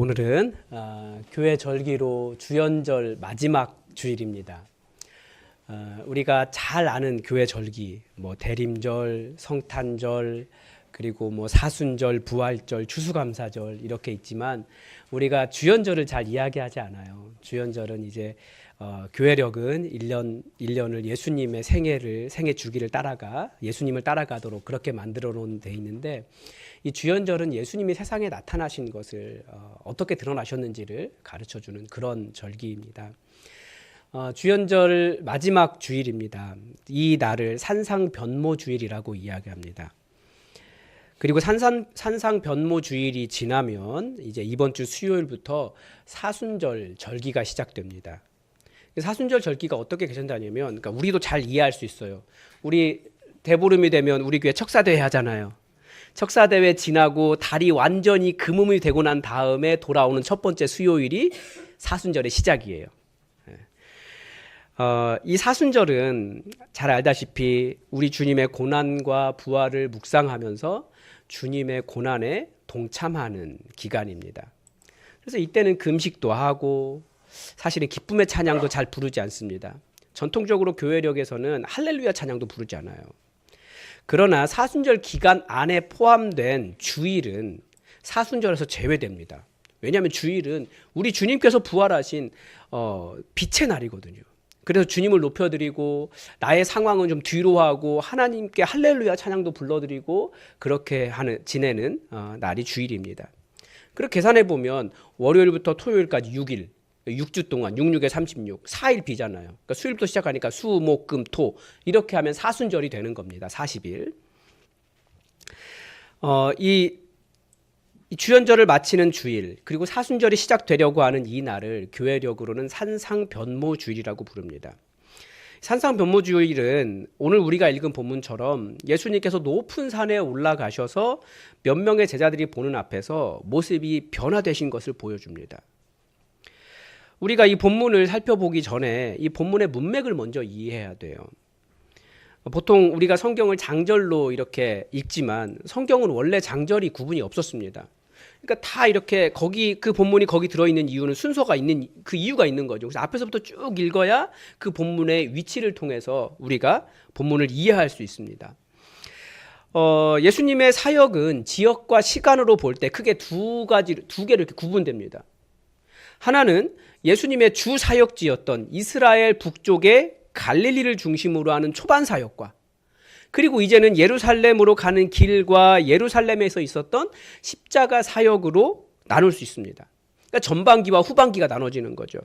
오늘은 교회 절기로 주연절 마지막 주일입니다. 우리가 잘 아는 교회 절기, 대림절, 성탄절, 그리고 사순절, 부활절, 추수감사절 이렇게 있지만 우리가 주연절을 잘 이야기하지 않아요. 주연절은 이제 교회력은 1년을 예수님의 생애 주기를 따라가 예수님을 따라가도록 그렇게 만들어 놓은 데 있는데, 이 주연절은 예수님이 세상에 나타나신 것을 어떻게 드러나셨는지를 가르쳐주는 그런 절기입니다. 주연절 마지막 주일입니다. 이 날을 산상변모주일이라고 이야기합니다. 그리고 산상변모주일이 지나면 이제 이번 주 수요일부터 사순절 절기가 시작됩니다. 사순절 절기가 어떻게 계신다냐면, 그러니까 우리도 잘 이해할 수 있어요. 우리 대보름이 되면 우리 교회 척사대회 하잖아요. 척사대회 지나고 달이 완전히 금음이 되고 난 다음에 돌아오는 첫 번째 수요일이 사순절의 시작이에요. 이 사순절은 잘 알다시피 우리 주님의 고난과 부활을 묵상하면서 주님의 고난에 동참하는 기간입니다. 그래서 이때는 금식도 하고 사실은 기쁨의 찬양도 잘 부르지 않습니다. 전통적으로 교회력에서는 할렐루야 찬양도 부르지 않아요. 그러나 사순절 기간 안에 포함된 주일은 사순절에서 제외됩니다. 왜냐하면 주일은 우리 주님께서 부활하신 빛의 날이거든요. 그래서 주님을 높여드리고 나의 상황은 좀 뒤로 하고 하나님께 할렐루야 찬양도 불러드리고 그렇게 지내는 날이 주일입니다. 그렇게 계산해 보면 월요일부터 토요일까지 6일, 6주 동안 66에 36, 4일 비잖아요. 그러니까 수요일부터 시작하니까 수, 목, 금, 토 이렇게 하면 사순절이 되는 겁니다. 40일. 이 주연절을 마치는 주일, 그리고 사순절이 시작되려고 하는 이 날을 교회력으로는 산상변모주일이라고 부릅니다. 산상변모주일은 오늘 우리가 읽은 본문처럼 예수님께서 높은 산에 올라가셔서 몇 명의 제자들이 보는 앞에서 모습이 변화되신 것을 보여줍니다. 우리가 이 본문을 살펴보기 전에 이 본문의 문맥을 먼저 이해해야 돼요. 보통 우리가 성경을 장절로 이렇게 읽지만 성경은 원래 장절이 구분이 없었습니다. 그러니까 다 이렇게 그 본문이 거기 들어있는 이유는 순서가 있는 그 이유가 있는 거죠. 그래서 앞에서부터 쭉 읽어야 그 본문의 위치를 통해서 우리가 본문을 이해할 수 있습니다. 예수님의 사역은 지역과 시간으로 볼 때 크게 두 개로 이렇게 구분됩니다. 하나는 예수님의 주 사역지였던 이스라엘 북쪽의 갈릴리를 중심으로 하는 초반 사역과, 그리고 이제는 예루살렘으로 가는 길과 예루살렘에서 있었던 십자가 사역으로 나눌 수 있습니다. 그러니까 전반기와 후반기가 나눠지는 거죠.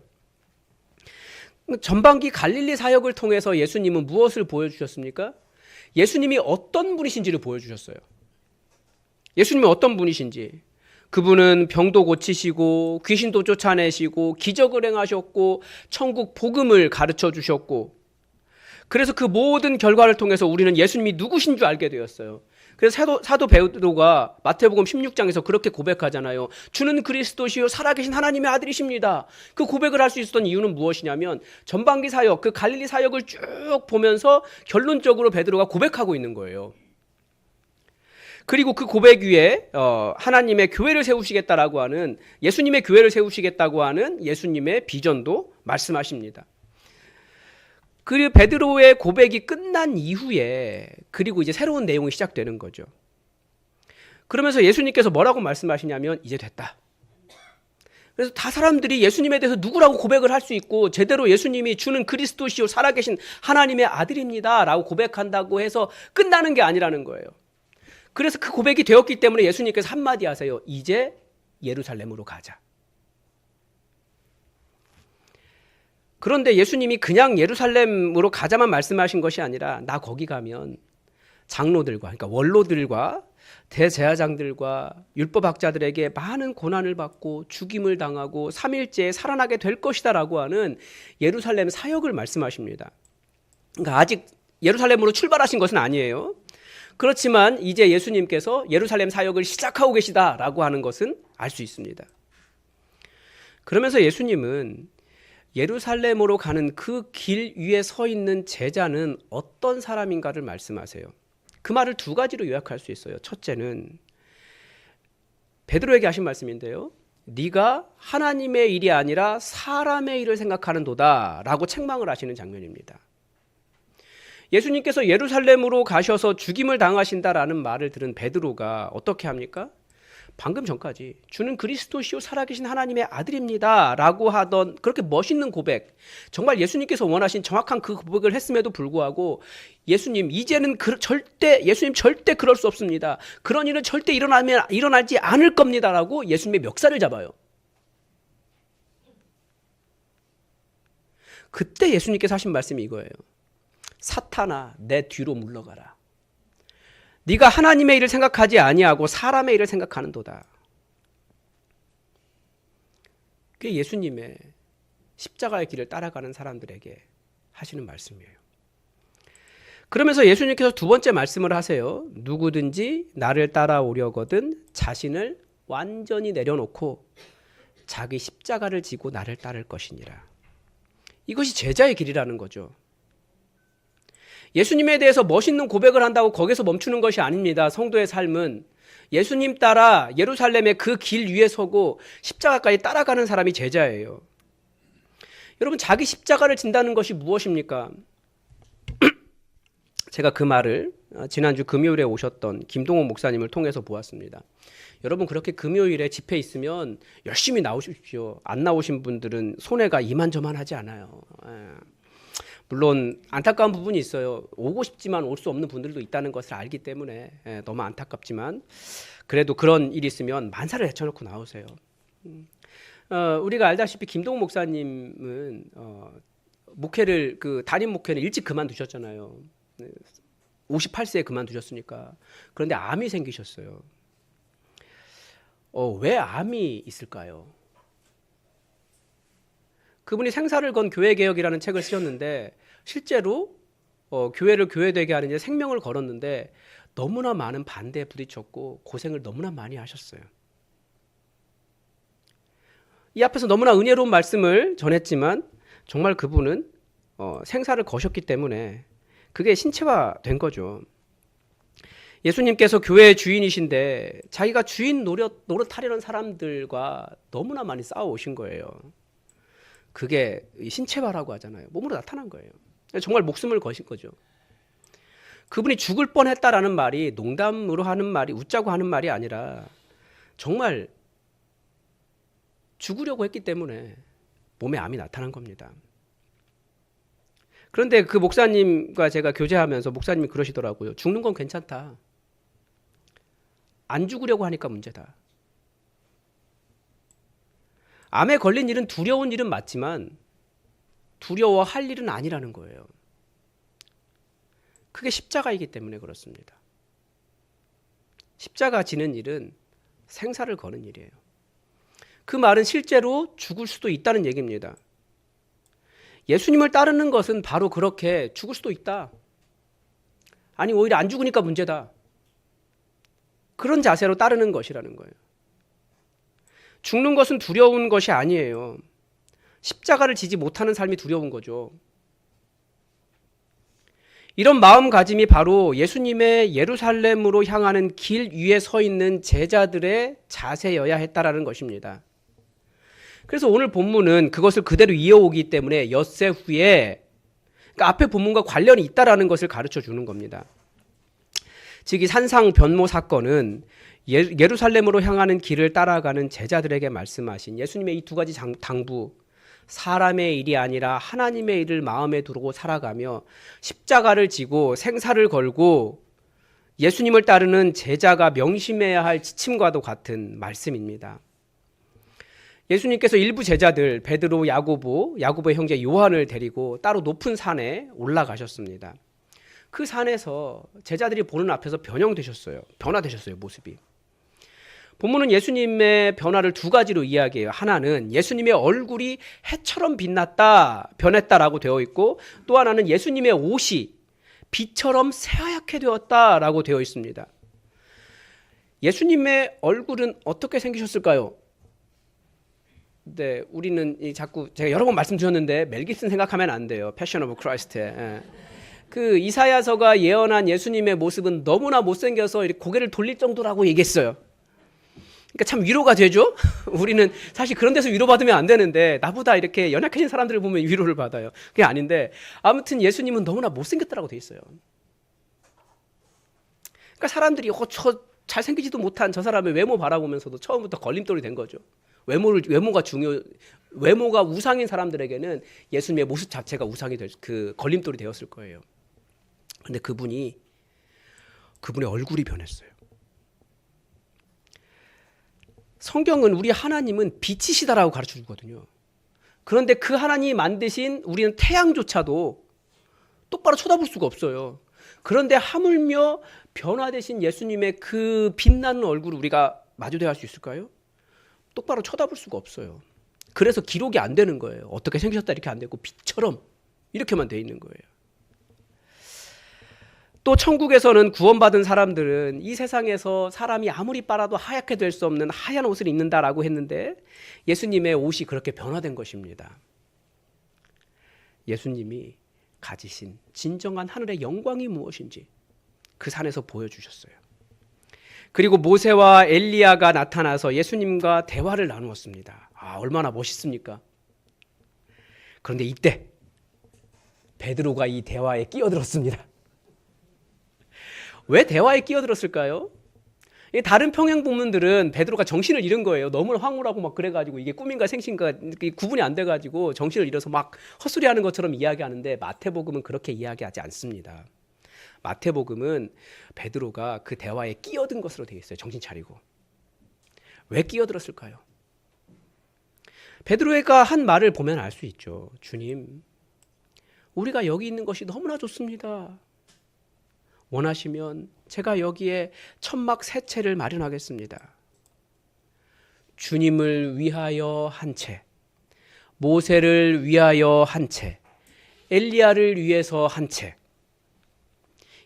전반기 갈릴리 사역을 통해서 예수님은 무엇을 보여주셨습니까? 예수님이 어떤 분이신지를 보여주셨어요. 예수님이 어떤 분이신지. 그분은 병도 고치시고 귀신도 쫓아내시고 기적을 행하셨고 천국 복음을 가르쳐 주셨고, 그래서 그 모든 결과를 통해서 우리는 예수님이 누구신 줄 알게 되었어요. 그래서 사도 베드로가 마태복음 16장에서 그렇게 고백하잖아요. 주는 그리스도시요 살아계신 하나님의 아들이십니다. 그 고백을 할 수 있었던 이유는 무엇이냐면 전반기 사역, 그 갈릴리 사역을 쭉 보면서 결론적으로 베드로가 고백하고 있는 거예요. 그리고 그 고백 위에 하나님의 교회를 세우시겠다라고 하는, 예수님의 교회를 세우시겠다고 하는 예수님의 비전도 말씀하십니다. 그리고 베드로의 고백이 끝난 이후에 그리고 이제 새로운 내용이 시작되는 거죠. 그러면서 예수님께서 뭐라고 말씀하시냐면 이제 됐다. 그래서 다 사람들이 예수님에 대해서 누구라고 고백을 할 수 있고 제대로 예수님이 주는 그리스도시요 살아계신 하나님의 아들입니다 라고 고백한다고 해서 끝나는 게 아니라는 거예요. 그래서 그 고백이 되었기 때문에 예수님께서 한마디 하세요. 이제 예루살렘으로 가자. 그런데 예수님이 그냥 예루살렘으로 가자만 말씀하신 것이 아니라 나 거기 가면 장로들과, 그러니까 원로들과 대제사장들과 율법학자들에게 많은 고난을 받고 죽임을 당하고 3일째에 살아나게 될 것이다 라고 하는 예루살렘 사역을 말씀하십니다. 그러니까 아직 예루살렘으로 출발하신 것은 아니에요. 그렇지만 이제 예수님께서 예루살렘 사역을 시작하고 계시다라고 하는 것은 알 수 있습니다. 그러면서 예수님은 예루살렘으로 가는 그 길 위에 서 있는 제자는 어떤 사람인가를 말씀하세요. 그 말을 두 가지로 요약할 수 있어요. 첫째는 베드로에게 하신 말씀인데요. 네가 하나님의 일이 아니라 사람의 일을 생각하는도다 라고 책망을 하시는 장면입니다. 예수님께서 예루살렘으로 가셔서 죽임을 당하신다라는 말을 들은 베드로가 어떻게 합니까? 방금 전까지 주는 그리스도시요 살아계신 하나님의 아들입니다 라고 하던 그렇게 멋있는 고백, 정말 예수님께서 원하신 정확한 그 고백을 했음에도 불구하고 예수님 이제는 예수님 절대 그럴 수 없습니다, 그런 일은 절대 일어나지 않을 겁니다 라고 예수님의 멱살을 잡아요. 그때 예수님께서 하신 말씀이 이거예요. 사탄아, 내 뒤로 물러가라. 네가 하나님의 일을 생각하지 아니하고 사람의 일을 생각하는도다. 그게 예수님의 십자가의 길을 따라가는 사람들에게 하시는 말씀이에요. 그러면서 예수님께서 두 번째 말씀을 하세요. 누구든지 나를 따라오려거든 자신을 완전히 내려놓고 자기 십자가를 지고 나를 따를 것이니라. 이것이 제자의 길이라는 거죠. 예수님에 대해서 멋있는 고백을 한다고 거기서 멈추는 것이 아닙니다. 성도의 삶은 예수님 따라 예루살렘의 그 길 위에 서고 십자가까지 따라가는 사람이 제자예요. 여러분, 자기 십자가를 진다는 것이 무엇입니까? 제가 그 말을 지난주 금요일에 오셨던 김동호 목사님을 통해서 보았습니다. 여러분, 그렇게 금요일에 집회 있으면 열심히 나오십시오. 안 나오신 분들은 손해가 이만저만하지 않아요. 물론 안타까운 부분이 있어요. 오고 싶지만 올 수 없는 분들도 있다는 것을 알기 때문에 너무 안타깝지만 그래도 그런 일이 있으면 만사를 헤쳐놓고 나오세요. 우리가 알다시피 김동욱 목사님은 목회를 담임 목회는 일찍 그만두셨잖아요. 58세에 그만두셨으니까. 그런데 암이 생기셨어요. 왜 암이 있을까요? 그분이 생사를 건 교회개혁이라는 책을 쓰셨는데 실제로 교회를 교회되게 하는 이제 생명을 걸었는데 너무나 많은 반대에 부딪혔고 고생을 너무나 많이 하셨어요. 이 앞에서 너무나 은혜로운 말씀을 전했지만 정말 그분은 생사를 거셨기 때문에 그게 신체화된 거죠. 예수님께서 교회의 주인이신데 자기가 주인 노릇하려는 사람들과 너무나 많이 싸워오신 거예요. 그게 신체화라고 하잖아요. 몸으로 나타난 거예요. 정말 목숨을 거신 거죠. 그분이 죽을 뻔했다라는 말이 농담으로 하는 말이, 웃자고 하는 말이 아니라 정말 죽으려고 했기 때문에 몸에 암이 나타난 겁니다. 그런데 그 목사님과 제가 교제하면서 목사님이 그러시더라고요. 죽는 건 괜찮다. 안 죽으려고 하니까 문제다. 암에 걸린 일은 두려운 일은 맞지만 두려워할 일은 아니라는 거예요. 그게 십자가이기 때문에 그렇습니다. 십자가 지는 일은 생사를 거는 일이에요. 그 말은 실제로 죽을 수도 있다는 얘기입니다. 예수님을 따르는 것은 바로 그렇게 죽을 수도 있다. 아니, 오히려 안 죽으니까 문제다. 그런 자세로 따르는 것이라는 거예요. 죽는 것은 두려운 것이 아니에요. 십자가를 지지 못하는 삶이 두려운 거죠. 이런 마음가짐이 바로 예수님의 예루살렘으로 향하는 길 위에 서 있는 제자들의 자세여야 했다라는 것입니다. 그래서 오늘 본문은 그것을 그대로 이어오기 때문에 엿새 후에, 그러니까 앞에 본문과 관련이 있다라는 것을 가르쳐 주는 겁니다. 즉 이 산상 변모 사건은 예루살렘으로 향하는 길을 따라가는 제자들에게 말씀하신 예수님의 이 두 가지 당부, 사람의 일이 아니라 하나님의 일을 마음에 두고 살아가며 십자가를 지고 생사를 걸고 예수님을 따르는 제자가 명심해야 할 지침과도 같은 말씀입니다. 예수님께서 일부 제자들 베드로, 야고보의 형제 요한을 데리고 따로 높은 산에 올라가셨습니다. 그 산에서 제자들이 보는 앞에서 변화되셨어요, 모습이. 본문은 예수님의 변화를 두 가지로 이야기해요. 하나는 예수님의 얼굴이 해처럼 변했다라고 되어 있고, 또 하나는 예수님의 옷이 빛처럼 새하얗게 되었다라고 되어 있습니다. 예수님의 얼굴은 어떻게 생기셨을까요? 네, 우리는 자꾸 제가 여러 번 말씀드렸는데 멜 깁슨 생각하면 안 돼요. 패션 오브 크라이스트에. 그 이사야서가 예언한 예수님의 모습은 너무나 못생겨서 이렇게 고개를 돌릴 정도라고 얘기했어요. 그러니까 참 위로가 되죠. 우리는 사실 그런 데서 위로받으면 안 되는데 나보다 이렇게 연약해진 사람들을 보면 위로를 받아요. 그게 아닌데 아무튼 예수님은 너무나 못생겼다라고 돼 있어요. 그러니까 사람들이 저 잘생기지도 못한 저 사람의 외모 바라보면서도 처음부터 걸림돌이 된 거죠. 외모가 우상인 사람들에게는 예수님의 모습 자체가 우상이 될 그 걸림돌이 되었을 거예요. 그런데 그분의 얼굴이 변했어요. 성경은 우리 하나님은 빛이시다라고 가르쳐 주거든요. 그런데 그 하나님이 만드신 우리는 태양조차도 똑바로 쳐다볼 수가 없어요. 그런데 하물며 변화되신 예수님의 그 빛나는 얼굴을 우리가 마주대할 수 있을까요? 똑바로 쳐다볼 수가 없어요. 그래서 기록이 안 되는 거예요. 어떻게 생기셨다 이렇게 안 되고 빛처럼 이렇게만 돼 있는 거예요. 또 천국에서는 구원받은 사람들은 이 세상에서 사람이 아무리 빨아도 하얗게 될 수 없는 하얀 옷을 입는다라고 했는데 예수님의 옷이 그렇게 변화된 것입니다. 예수님이 가지신 진정한 하늘의 영광이 무엇인지 그 산에서 보여주셨어요. 그리고 모세와 엘리야가 나타나서 예수님과 대화를 나누었습니다. 얼마나 멋있습니까? 그런데 이때 베드로가 이 대화에 끼어들었습니다. 왜 대화에 끼어들었을까요? 다른 평행 본문들은 베드로가 정신을 잃은 거예요. 너무 황홀하고 막 그래가지고 이게 꿈인가 생신가 구분이 안 돼가지고 정신을 잃어서 막 헛소리하는 것처럼 이야기하는데 마태복음은 그렇게 이야기하지 않습니다. 마태복음은 베드로가 그 대화에 끼어든 것으로 되어 있어요. 정신 차리고. 왜 끼어들었을까요? 베드로가 한 말을 보면 알 수 있죠. 주님, 우리가 여기 있는 것이 너무나 좋습니다. 원하시면 제가 여기에 천막 세 채를 마련하겠습니다. 주님을 위하여 한 채, 모세를 위하여 한 채, 엘리야를 위해서 한 채.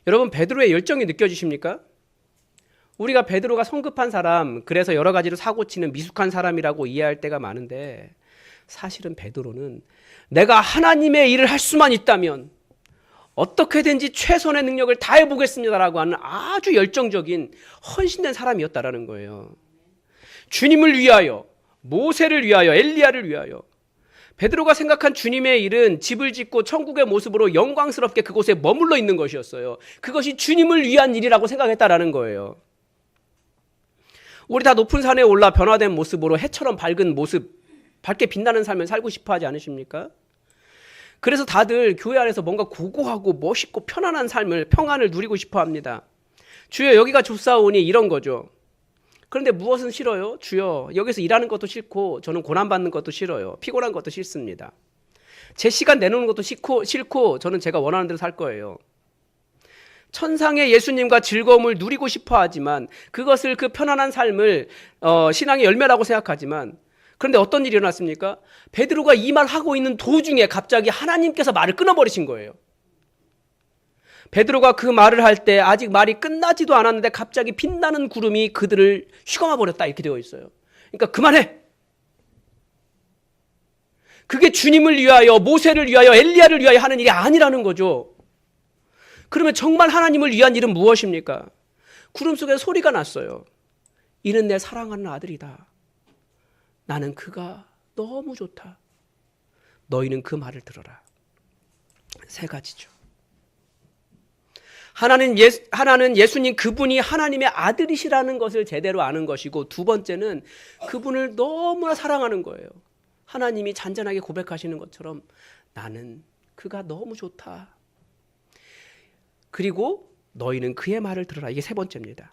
여러분, 베드로의 열정이 느껴지십니까? 우리가 베드로가 성급한 사람, 그래서 여러 가지로 사고치는 미숙한 사람이라고 이해할 때가 많은데 사실은 베드로는 내가 하나님의 일을 할 수만 있다면 어떻게든지 최선의 능력을 다해보겠습니다라고 하는 아주 열정적인 헌신된 사람이었다라는 거예요. 주님을 위하여, 모세를 위하여, 엘리야를 위하여. 베드로가 생각한 주님의 일은 집을 짓고 천국의 모습으로 영광스럽게 그곳에 머물러 있는 것이었어요. 그것이 주님을 위한 일이라고 생각했다라는 거예요. 우리 다 높은 산에 올라 변화된 모습으로 해처럼 밝은 모습, 밝게 빛나는 삶을 살고 싶어 하지 않으십니까? 그래서 다들 교회 안에서 뭔가 고고하고 멋있고 편안한 삶을, 평안을 누리고 싶어 합니다. 주여, 여기가 좋사오니 이런 거죠. 그런데 무엇은 싫어요? 주여, 여기서 일하는 것도 싫고 저는 고난받는 것도 싫어요. 피곤한 것도 싫습니다. 제 시간 내놓는 것도 싫고 저는 제가 원하는 대로 살 거예요. 천상의 예수님과 즐거움을 누리고 싶어 하지만 그것을, 그 편안한 삶을 신앙의 열매라고 생각하지만, 그런데 어떤 일이 일어났습니까? 베드로가 이 말 하고 있는 도중에 갑자기 하나님께서 말을 끊어버리신 거예요. 베드로가 그 말을 할 때 아직 말이 끝나지도 않았는데 갑자기 빛나는 구름이 그들을 휘감아 버렸다, 이렇게 되어 있어요. 그러니까 그만해. 그게 주님을 위하여, 모세를 위하여, 엘리야를 위하여 하는 일이 아니라는 거죠. 그러면 정말 하나님을 위한 일은 무엇입니까? 구름 속에 소리가 났어요. 이는 내 사랑하는 아들이다. 나는 그가 너무 좋다. 너희는 그 말을 들어라. 세 가지죠. 하나는 예수님, 그분이 하나님의 아들이시라는 것을 제대로 아는 것이고, 두 번째는 그분을 너무나 사랑하는 거예요. 하나님이 잔잔하게 고백하시는 것처럼 나는 그가 너무 좋다. 그리고 너희는 그의 말을 들어라. 이게 세 번째입니다.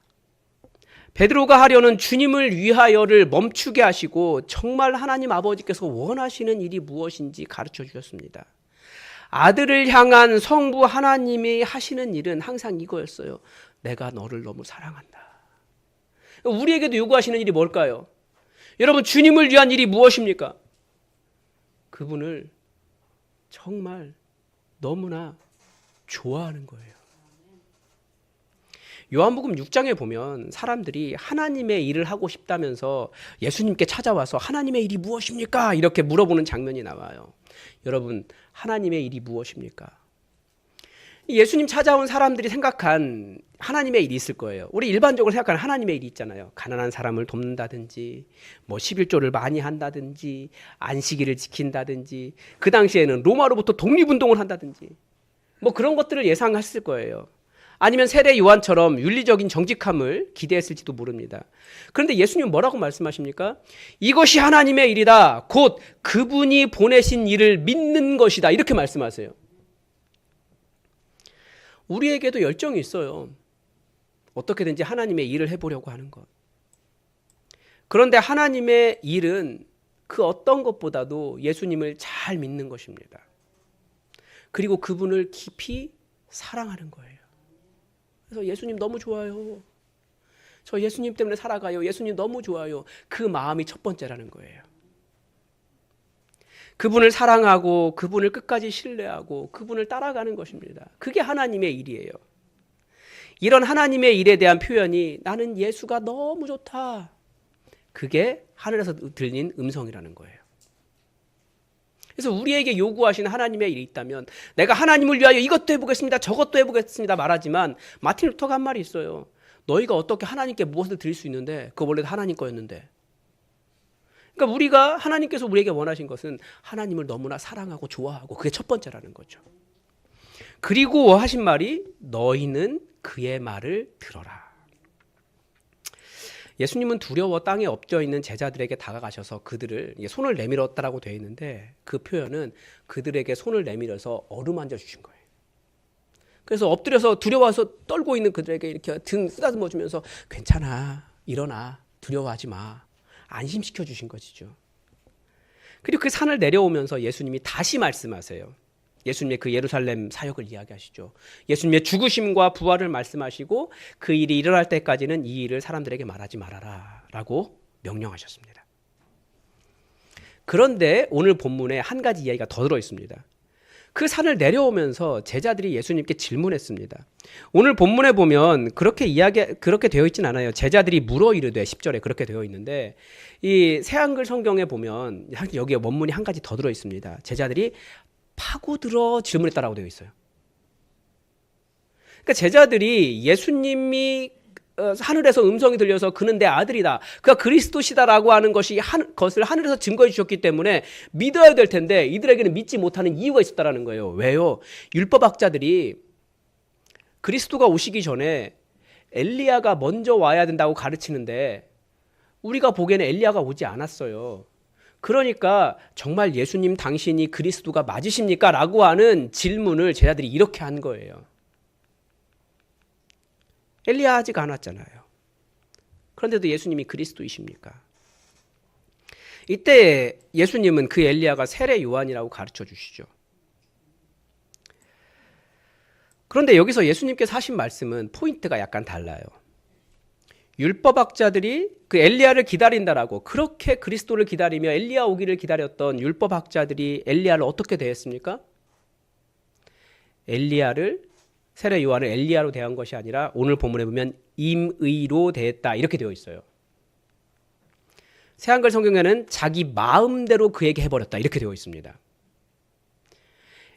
베드로가 하려는 주님을 위하여를 멈추게 하시고 정말 하나님 아버지께서 원하시는 일이 무엇인지 가르쳐 주셨습니다. 아들을 향한 성부 하나님이 하시는 일은 항상 이거였어요. 내가 너를 너무 사랑한다. 우리에게도 요구하시는 일이 뭘까요? 여러분, 주님을 위한 일이 무엇입니까? 그분을 정말 너무나 좋아하는 거예요. 요한복음 6장에 보면 사람들이 하나님의 일을 하고 싶다면서 예수님께 찾아와서 하나님의 일이 무엇입니까? 이렇게 물어보는 장면이 나와요. 여러분, 하나님의 일이 무엇입니까? 예수님 찾아온 사람들이 생각한 하나님의 일이 있을 거예요. 우리 일반적으로 생각하는 하나님의 일이 있잖아요. 가난한 사람을 돕는다든지, 뭐 11조를 많이 한다든지, 안식일을 지킨다든지, 그 당시에는 로마로부터 독립운동을 한다든지, 뭐 그런 것들을 예상했을 거예요. 아니면 세례 요한처럼 윤리적인 정직함을 기대했을지도 모릅니다. 그런데 예수님은 뭐라고 말씀하십니까? 이것이 하나님의 일이다. 곧 그분이 보내신 일을 믿는 것이다. 이렇게 말씀하세요. 우리에게도 열정이 있어요. 어떻게든지 하나님의 일을 해보려고 하는 것. 그런데 하나님의 일은 그 어떤 것보다도 예수님을 잘 믿는 것입니다. 그리고 그분을 깊이 사랑하는 거예요. 그래서 예수님 너무 좋아요. 저 예수님 때문에 살아가요. 예수님 너무 좋아요. 그 마음이 첫 번째라는 거예요. 그분을 사랑하고 그분을 끝까지 신뢰하고 그분을 따라가는 것입니다. 그게 하나님의 일이에요. 이런 하나님의 일에 대한 표현이 나는 예수가 너무 좋다. 그게 하늘에서 들린 음성이라는 거예요. 그래서 우리에게 요구하시는 하나님의 일이 있다면 내가 하나님을 위하여 이것도 해보겠습니다. 저것도 해보겠습니다. 말하지만 마틴 루터가 한 말이 있어요. 너희가 어떻게 하나님께 무엇을 드릴 수 있는데 그거 원래 하나님 거였는데. 그러니까 우리가 하나님께서 우리에게 원하신 것은 하나님을 너무나 사랑하고 좋아하고 그게 첫 번째라는 거죠. 그리고 하신 말이 너희는 그의 말을 들어라. 예수님은 두려워 땅에 엎드려 있는 제자들에게 다가가셔서 그들을 손을 내밀었다라고 되어 있는데 그 표현은 그들에게 손을 내밀어서 어루만져 주신 거예요. 그래서 엎드려서 두려워서 떨고 있는 그들에게 이렇게 등 쓰다듬어 주면서 괜찮아, 일어나, 두려워하지 마. 안심시켜 주신 것이죠. 그리고 그 산을 내려오면서 예수님이 다시 말씀하세요. 예수님의 그 예루살렘 사역을 이야기하시죠. 예수님의 죽으심과 부활을 말씀하시고 그 일이 일어날 때까지는 이 일을 사람들에게 말하지 말아라 라고 명령하셨습니다. 그런데 오늘 본문에 한 가지 이야기가 더 들어 있습니다. 그 산을 내려오면서 제자들이 예수님께 질문했습니다. 오늘 본문에 보면 그렇게 되어 있진 않아요. 제자들이 물어 이르되 10절에 그렇게 되어 있는데 이 새한글 성경에 보면 여기에 원문이 한 가지 더 들어 있습니다. 제자들이 파고들어 질문했다라고 되어 있어요. 그러니까 제자들이 예수님이 하늘에서 음성이 들려서 그는 내 아들이다. 그가 그리스도시다라고 하는 것을 하늘에서 증거해 주셨기 때문에 믿어야 될 텐데 이들에게는 믿지 못하는 이유가 있었다라는 거예요. 왜요? 율법학자들이 그리스도가 오시기 전에 엘리야가 먼저 와야 된다고 가르치는데 우리가 보기에는 엘리야가 오지 않았어요. 그러니까 정말 예수님 당신이 그리스도가 맞으십니까? 라고 하는 질문을 제자들이 이렇게 한 거예요. 엘리야 아직 안 왔잖아요. 그런데도 예수님이 그리스도이십니까? 이때 예수님은 그 엘리야가 세례 요한이라고 가르쳐 주시죠. 그런데 여기서 예수님께서 하신 말씀은 포인트가 약간 달라요. 율법학자들이 그 엘리야를 기다린다라고 그렇게 그리스도를 기다리며 엘리야 오기를 기다렸던 율법학자들이 엘리야를 어떻게 대했습니까? 세례 요한을 엘리야로 대한 것이 아니라 오늘 본문에 보면 임의로 대했다 이렇게 되어 있어요. 새한글 성경에는 자기 마음대로 그에게 해버렸다 이렇게 되어 있습니다.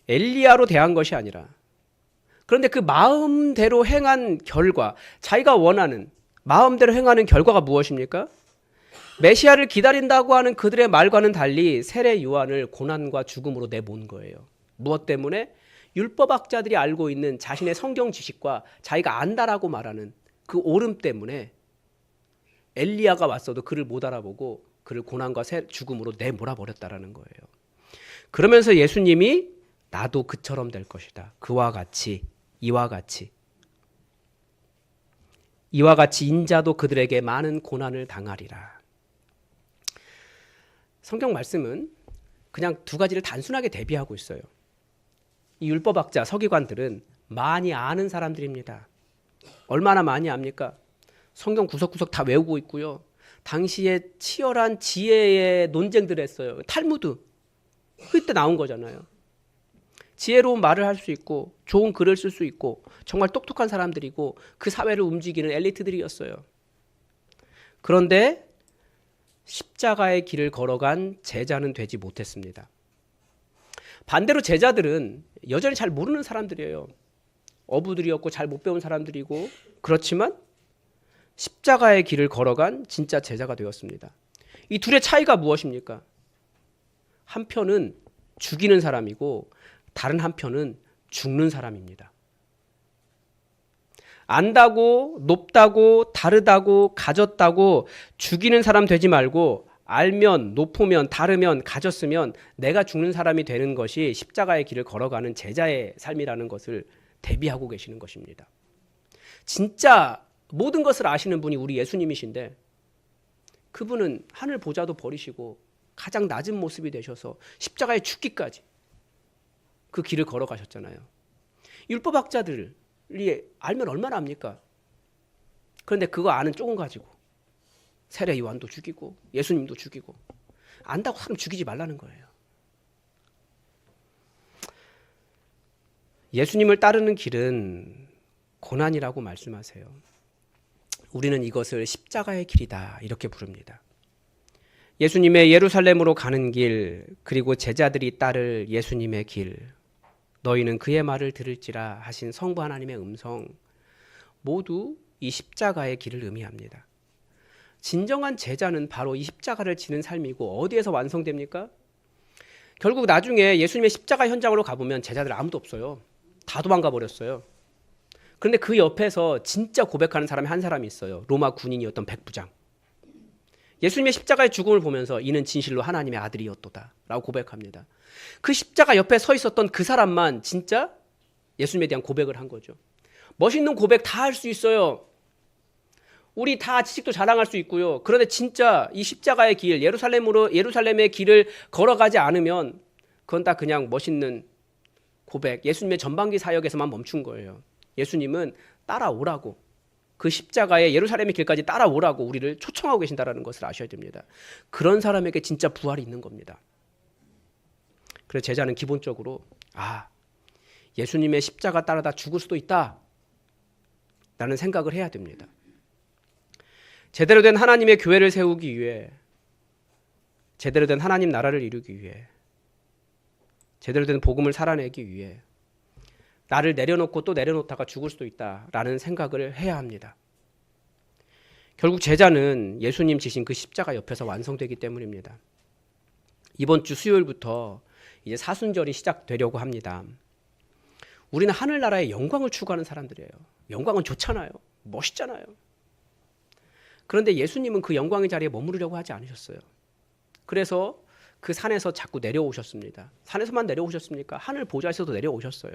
엘리야로 대한 것이 아니라 그런데 그 마음대로 행한 결과 자기가 원하는 마음대로 행하는 결과가 무엇입니까? 메시아를 기다린다고 하는 그들의 말과는 달리 세례 요한을 고난과 죽음으로 내몬 거예요. 무엇 때문에? 율법학자들이 알고 있는 자신의 성경 지식과 자기가 안다라고 말하는 그 오름 때문에 엘리야가 왔어도 그를 못 알아보고 그를 고난과 죽음으로 내몰아버렸다라는 거예요. 그러면서 예수님이 나도 그처럼 될 것이다. 이와 같이 인자도 그들에게 많은 고난을 당하리라. 성경 말씀은 그냥 두 가지를 단순하게 대비하고 있어요. 이 율법학자, 서기관들은 많이 아는 사람들입니다. 얼마나 많이 압니까? 성경 구석구석 다 외우고 있고요. 당시에 치열한 지혜의 논쟁들을 했어요. 탈무드. 그때 나온 거잖아요. 지혜로운 말을 할 수 있고 좋은 글을 쓸 수 있고 정말 똑똑한 사람들이고 그 사회를 움직이는 엘리트들이었어요. 그런데 십자가의 길을 걸어간 제자는 되지 못했습니다. 반대로 제자들은 여전히 잘 모르는 사람들이에요. 어부들이었고 잘 못 배운 사람들이고 그렇지만 십자가의 길을 걸어간 진짜 제자가 되었습니다. 이 둘의 차이가 무엇입니까? 한편은 죽이는 사람이고 다른 한편은 죽는 사람입니다. 안다고, 높다고, 다르다고, 가졌다고 죽이는 사람 되지 말고 알면, 높으면, 다르면, 가졌으면 내가 죽는 사람이 되는 것이 십자가의 길을 걸어가는 제자의 삶이라는 것을 대비하고 계시는 것입니다. 진짜 모든 것을 아시는 분이 우리 예수님이신데 그분은 하늘 보좌도 버리시고 가장 낮은 모습이 되셔서 십자가에 죽기까지 그 길을 걸어가셨잖아요. 율법학자들이 알면 얼마나 압니까? 그런데 그거 아는 조금 가지고 세례 요한도 죽이고 예수님도 죽이고 안다고 사람 죽이지 말라는 거예요. 예수님을 따르는 길은 고난이라고 말씀하세요. 우리는 이것을 십자가의 길이다 이렇게 부릅니다. 예수님의 예루살렘으로 가는 길, 그리고 제자들이 따를 예수님의 길, 너희는 그의 말을 들을지라 하신 성부 하나님의 음성, 모두 이 십자가의 길을 의미합니다. 진정한 제자는 바로 이 십자가를 지는 삶이고 어디에서 완성됩니까? 결국 나중에 예수님의 십자가 현장으로 가보면 제자들 아무도 없어요. 다 도망가 버렸어요. 그런데 그 옆에서 진짜 고백하는 사람이 한 사람이 있어요. 로마 군인이었던 백부장. 예수님의 십자가의 죽음을 보면서 이는 진실로 하나님의 아들이었도다 라고 고백합니다. 그 십자가 옆에 서 있었던 그 사람만 진짜 예수님에 대한 고백을 한 거죠. 멋있는 고백 다 할 수 있어요. 우리 다 지식도 자랑할 수 있고요. 그런데 진짜 이 십자가의 길, 예루살렘의 길을 걸어가지 않으면 그건 다 그냥 멋있는 고백, 예수님의 전반기 사역에서만 멈춘 거예요. 예수님은 따라오라고, 그 십자가의 예루살렘의 길까지 따라오라고 우리를 초청하고 계신다는 것을 아셔야 됩니다. 그런 사람에게 진짜 부활이 있는 겁니다. 그래서 제자는 기본적으로 예수님의 십자가 따라다 죽을 수도 있다 라는 생각을 해야 됩니다. 제대로 된 하나님의 교회를 세우기 위해, 제대로 된 하나님 나라를 이루기 위해, 제대로 된 복음을 살아내기 위해 나를 내려놓고 또 내려놓다가 죽을 수도 있다라는 생각을 해야 합니다. 결국 제자는 예수님 지신 그 십자가 옆에서 완성되기 때문입니다. 이번 주 수요일부터 이제 사순절이 시작되려고 합니다. 우리는 하늘나라의 영광을 추구하는 사람들이에요. 영광은 좋잖아요. 멋있잖아요. 그런데 예수님은 그 영광의 자리에 머무르려고 하지 않으셨어요. 그래서 그 산에서 자꾸 내려오셨습니다. 산에서만 내려오셨습니까? 하늘 보좌에서도 내려오셨어요.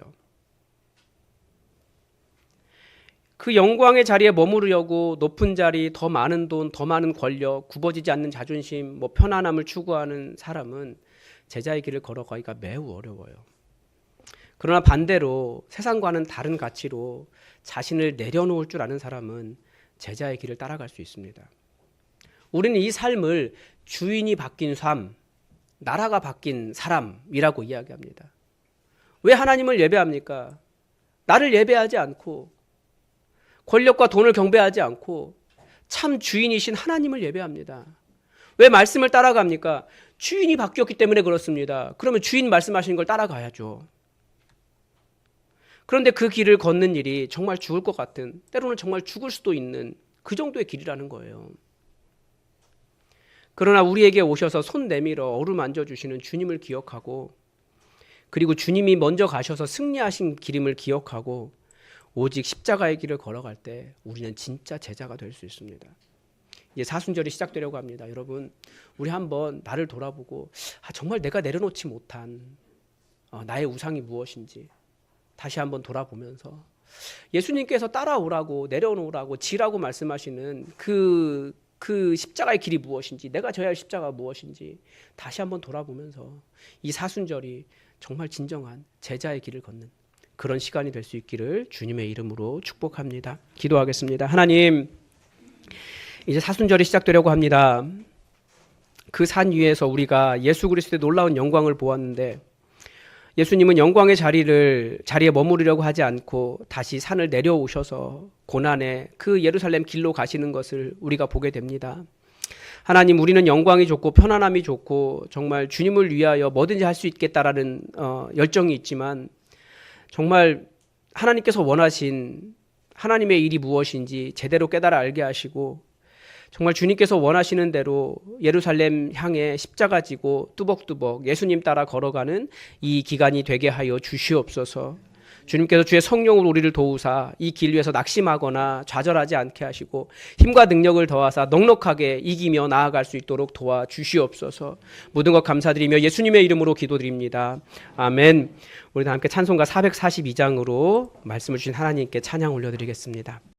그 영광의 자리에 머무르려고 높은 자리, 더 많은 돈, 더 많은 권력, 굽어지지 않는 자존심, 편안함을 추구하는 사람은 제자의 길을 걸어가기가 매우 어려워요. 그러나 반대로 세상과는 다른 가치로 자신을 내려놓을 줄 아는 사람은 제자의 길을 따라갈 수 있습니다. 우리는 이 삶을 주인이 바뀐 삶, 나라가 바뀐 사람이라고 이야기합니다. 왜 하나님을 예배합니까? 나를 예배하지 않고 권력과 돈을 경배하지 않고 참 주인이신 하나님을 예배합니다. 왜 말씀을 따라갑니까? 주인이 바뀌었기 때문에 그렇습니다. 그러면 주인 말씀하시는 걸 따라가야죠. 그런데 그 길을 걷는 일이 정말 죽을 것 같은, 때로는 정말 죽을 수도 있는 그 정도의 길이라는 거예요. 그러나 우리에게 오셔서 손 내밀어 어루만져 주시는 주님을 기억하고, 그리고 주님이 먼저 가셔서 승리하신 길임을 기억하고 오직 십자가의 길을 걸어갈 때 우리는 진짜 제자가 될 수 있습니다. 이제 사순절이 시작되려고 합니다. 여러분, 우리 한번 나를 돌아보고 정말 내가 내려놓지 못한 나의 우상이 무엇인지 다시 한번 돌아보면서 예수님께서 따라오라고, 내려놓으라고, 지라고 말씀하시는 그 십자가의 길이 무엇인지, 내가 져야 할 십자가가 무엇인지 다시 한번 돌아보면서 이 사순절이 정말 진정한 제자의 길을 걷는 그런 시간이 될 수 있기를 주님의 이름으로 축복합니다. 기도하겠습니다. 하나님, 이제 사순절이 시작되려고 합니다. 그 산 위에서 우리가 예수 그리스도의 놀라운 영광을 보았는데 예수님은 영광의 자리에 머무르려고 하지 않고 다시 산을 내려오셔서 고난의 그 예루살렘 길로 가시는 것을 우리가 보게 됩니다. 하나님, 우리는 영광이 좋고 편안함이 좋고 정말 주님을 위하여 뭐든지 할 수 있겠다라는 열정이 있지만 정말 하나님께서 원하신 하나님의 일이 무엇인지 제대로 깨달아 알게 하시고 정말 주님께서 원하시는 대로 예루살렘 향해 십자가 지고 뚜벅뚜벅 예수님 따라 걸어가는 이 기간이 되게 하여 주시옵소서. 주님께서 주의 성령으로 우리를 도우사 이 길 위에서 낙심하거나 좌절하지 않게 하시고 힘과 능력을 더하사 넉넉하게 이기며 나아갈 수 있도록 도와주시옵소서. 모든 것 감사드리며 예수님의 이름으로 기도드립니다. 아멘. 우리 다 함께 찬송가 442장으로 말씀을 주신 하나님께 찬양 올려드리겠습니다.